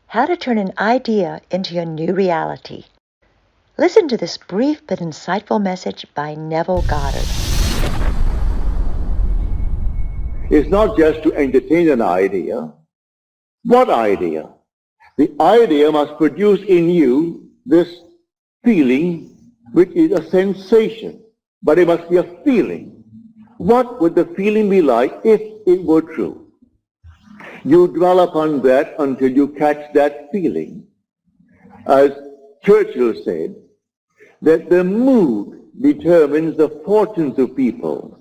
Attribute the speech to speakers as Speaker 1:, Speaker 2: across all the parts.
Speaker 1: how to turn an idea into your new reality. Listen to this brief but insightful message by Neville Goddard.
Speaker 2: It's not just to entertain an idea. What idea? The idea must produce in you this feeling, which is a sensation, but it must be a feeling. What would the feeling be like if it were true? You dwell upon that until you catch that feeling. As Churchill said, that the mood determines the fortunes of people,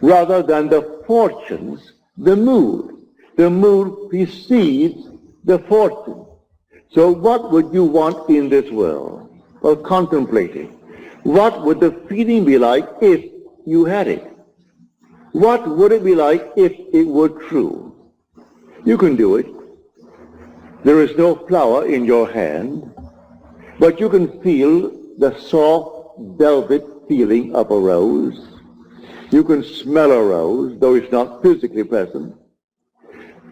Speaker 2: rather than the fortunes, the mood. The mood precedes the fortune. So what would you want in this world? Well, contemplate it. What would the feeling be like if you had it? What would it be like if it were true? You can do it. There is no flower in your hand, but you can feel the soft velvet feeling of a rose. You can smell a rose, though it's not physically present.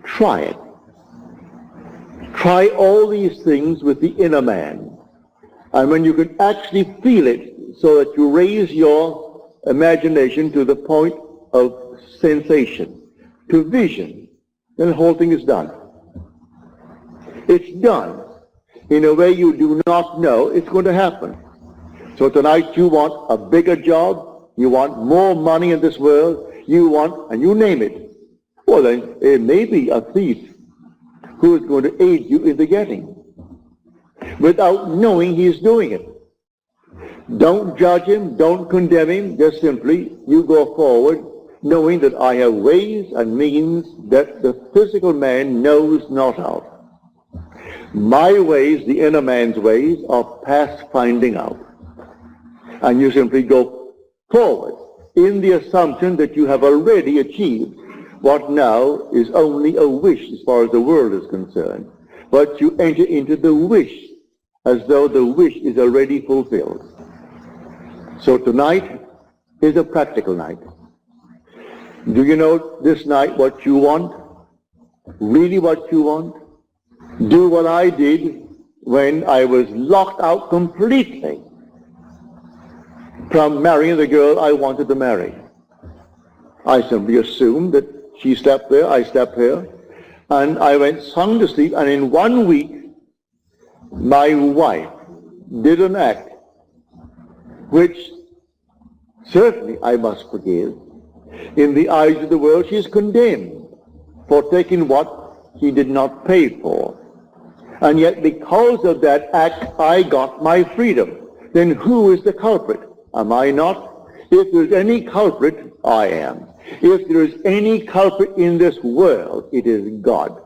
Speaker 2: Try it. Try all these things with the inner man. And when you can actually feel it, so that you raise your imagination to the point of sensation, to vision, then the whole thing is done. It's done in a way you do not know it's going to happen. So tonight you want a bigger job, you want more money in this world, you want, and you name it. Well then, it may be a thief who is going to aid you in the getting, without knowing he's doing it. Don't judge him, don't condemn him, just simply you go forward knowing that I have ways and means that the physical man knows not of. My ways, the inner man's ways, are past finding out. And you simply go forward in the assumption that you have already achieved what now is only a wish as far as the world is concerned. But you enter into the wish as though the wish is already fulfilled. So tonight is a practical night. Do you know this night what you want? Really what you want? Do what I did when I was locked out completely from marrying the girl I wanted to marry. I simply assumed that she slept there, I slept here, and I went sound to sleep, and in 1 week my wife did an act which certainly I must forgive. In the eyes of the world, she is condemned for taking what she did not pay for. And yet because of that act, I got my freedom. Then who is the culprit? Am I not? If there's any culprit, I am. If there is any culprit in this world, it is God.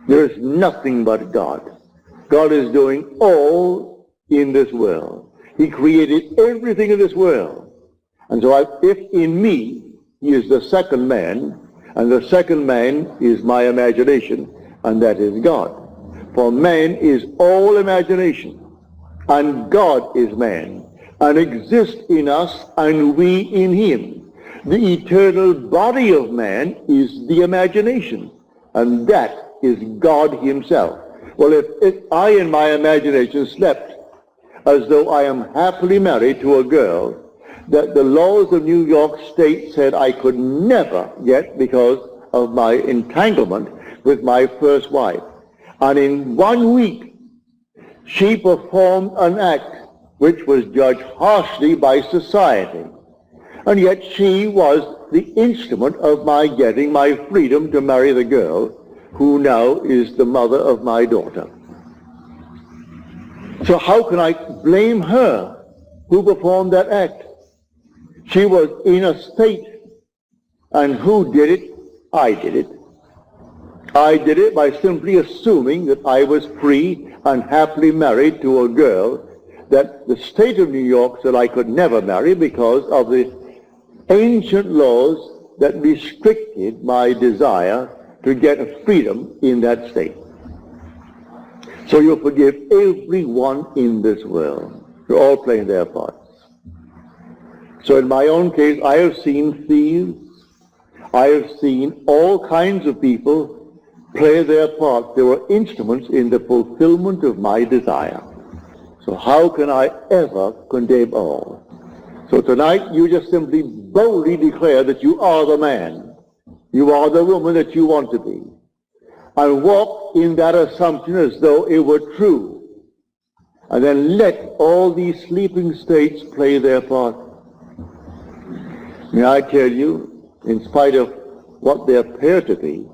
Speaker 2: There is nothing but God. God is doing all in this world. He created everything in this world. And so if in me he is the second man, and the second man is my imagination, and that is God. For man is all imagination, and God is man, and exists in us, and we in him. The eternal body of man is the imagination, and that is God himself. Well, if I in my imagination slept as though I am happily married to a girl that the laws of New York State said I could never get because of my entanglement with my first wife. And in 1 week, she performed an act which was judged harshly by society. And yet she was the instrument of my getting my freedom to marry the girl who now is the mother of my daughter. So how can I blame her who performed that act? She was in a state, and who did it? I did it. I did it by simply assuming that I was free and happily married to a girl that the state of New York said I could never marry because of the ancient laws that restricted my desire to get freedom in that state. So you forgive everyone in this world. They're all playing their parts. So in my own case, I have seen thieves. I have seen all kinds of people play their part. They were instruments in the fulfillment of my desire. So how can I ever condemn all? So tonight you just simply boldly declare that you are the man. You are the woman that you want to be. And walk in that assumption as though it were true. And then let all these sleeping states play their part. May I tell you, in spite of what they appear to be,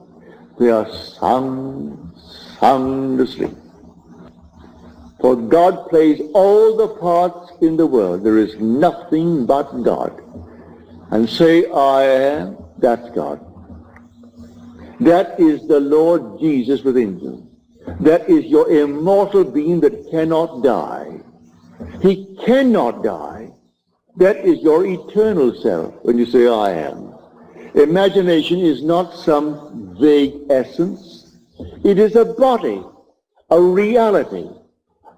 Speaker 2: they are sound asleep. For God plays all the parts in the world. There is nothing but God. And say, I am, that's God. That is the Lord Jesus within you. That is your immortal being that cannot die. He cannot die. That is your eternal self when you say, I am. Imagination is not some vague essence. It is a body, a reality,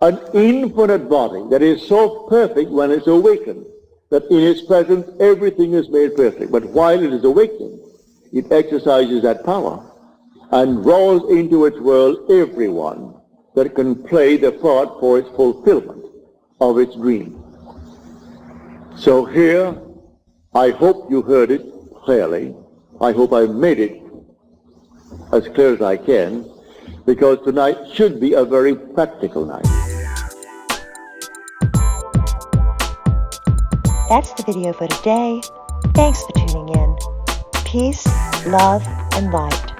Speaker 2: an infinite body that is so perfect when it's awakened, that in its presence everything is made perfect. But while it is awakened, it exercises that power and draws into its world everyone that can play the part for its fulfillment of its dream. So here, I hope you heard it clearly. I hope I made it as clear as I can, because tonight should be a very practical night.
Speaker 1: That's the video for today. Thanks for tuning in. Peace, love, and light.